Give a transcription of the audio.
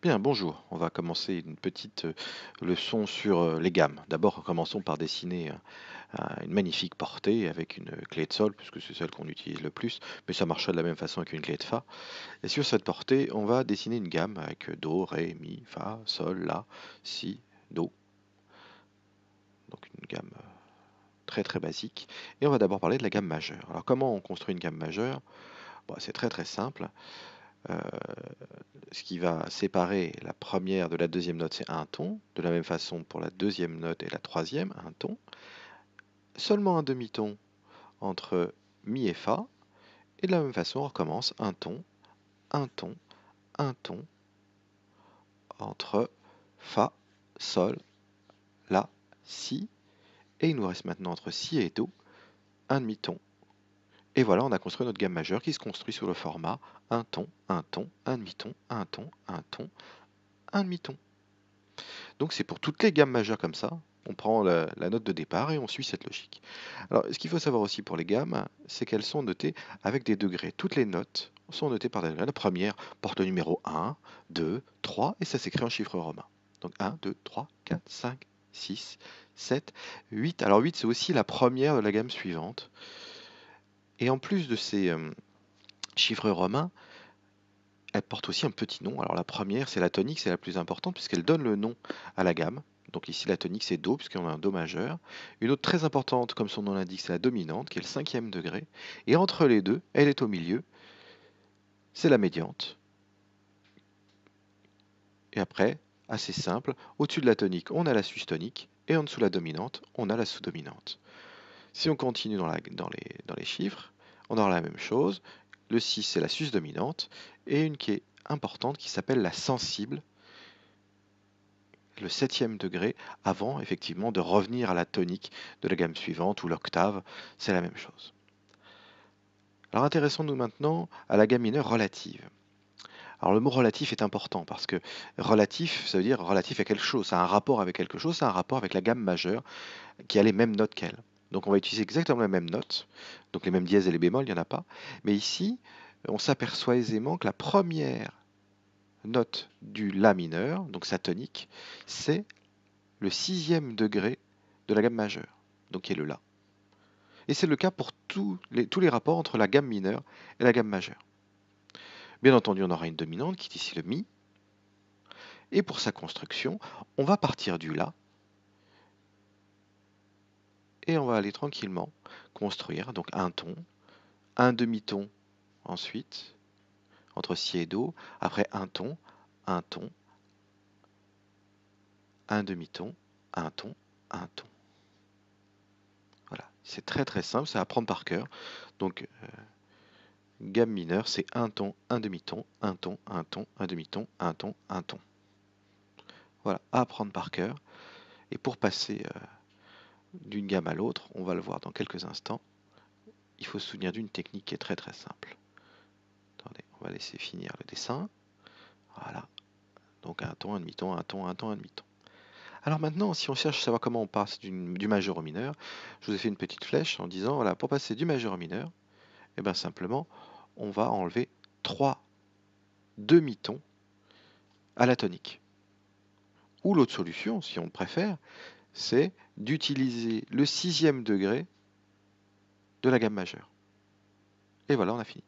Bien, bonjour. On va commencer une petite leçon sur les gammes. D'abord, commençons par dessiner une magnifique portée avec une clé de sol, puisque c'est celle qu'on utilise le plus, mais ça marchera de la même façon avec une clé de fa. Et sur cette portée, on va dessiner une gamme avec do, ré, mi, fa, sol, la, si, do. Donc une gamme très très basique. Et on va d'abord parler de la gamme majeure. Alors comment on construit une gamme majeure? Bon, c'est très très simple. Euh, Ce qui va séparer la première de la deuxième note, c'est un ton. De la même façon pour la deuxième note et la troisième, un ton. Seulement un demi-ton entre mi et fa. Et de la même façon, on recommence un ton, un ton, un ton entre fa, sol, la, si. Et il nous reste maintenant entre si et do, un demi-ton. Et voilà, on a construit notre gamme majeure qui se construit sous le format un ton, un ton, un demi-ton, un ton, un ton, un demi-ton. Donc c'est pour toutes les gammes majeures comme ça. On prend la note de départ et on suit cette logique. Alors, ce qu'il faut savoir aussi pour les gammes, c'est qu'elles sont notées avec des degrés. Toutes les notes sont notées par des degrés. La première porte le numéro 1, 2, 3 et ça s'écrit en chiffres romains. Donc 1, 2, 3, 4, 5, 6, 7, 8. Alors 8, c'est aussi la première de la gamme suivante. Et en plus de ces chiffres romains, elle porte aussi un petit nom. Alors la première, c'est la tonique, c'est la plus importante puisqu'elle donne le nom à la gamme. Donc ici, la tonique, c'est Do, puisqu'on a un Do majeur. Une autre très importante, comme son nom l'indique, c'est la dominante, qui est le cinquième degré. Et entre les deux, elle est au milieu, c'est la médiante. Et après, assez simple, au-dessus de la tonique, on a la sus-tonique, et en dessous de la dominante, on a la sous-dominante. Si on continue dans les chiffres, on aura la même chose. Le 6, c'est la sus-dominante, et une qui est importante, qui s'appelle la sensible, le septième degré, avant effectivement de revenir à la tonique de la gamme suivante ou l'octave, c'est la même chose. Alors intéressons-nous maintenant à la gamme mineure relative. Alors le mot relatif est important parce que relatif, ça veut dire relatif à quelque chose, ça a un rapport avec quelque chose, ça a un rapport avec la gamme majeure qui a les mêmes notes qu'elle. Donc on va utiliser exactement les mêmes notes, donc les mêmes dièses et les bémols, il n'y en a pas. Mais ici, on s'aperçoit aisément que la première note du La mineur, donc sa tonique, c'est le sixième degré de la gamme majeure, donc qui est le La. Et c'est le cas pour tous les rapports entre la gamme mineure et la gamme majeure. Bien entendu, on aura une dominante qui est ici le Mi, et pour sa construction, on va partir du La, et on va aller tranquillement construire donc un ton, un demi-ton ensuite, entre Si et Do, après un ton, un ton, un demi-ton, un ton, un ton. Voilà, c'est très très simple, c'est à apprendre par cœur. Donc gamme mineure, c'est un ton, un demi-ton, un ton, un ton, un demi-ton, un ton, un ton. Voilà, à apprendre par cœur. Et pour passer d'une gamme à l'autre, on va le voir dans quelques instants, il faut se souvenir d'une technique qui est très très simple. Attendez, on va laisser finir le dessin. Voilà, donc un ton, un demi-ton, un ton, un ton, un demi-ton. Alors maintenant, si on cherche à savoir comment on passe du majeur au mineur, je vous ai fait une petite flèche en disant, voilà, pour passer du majeur au mineur, et bien simplement, on va enlever 3 demi-tons à la tonique. Ou l'autre solution, si on le préfère, c'est d'utiliser le sixième degré de la gamme majeure. Et voilà, on a fini.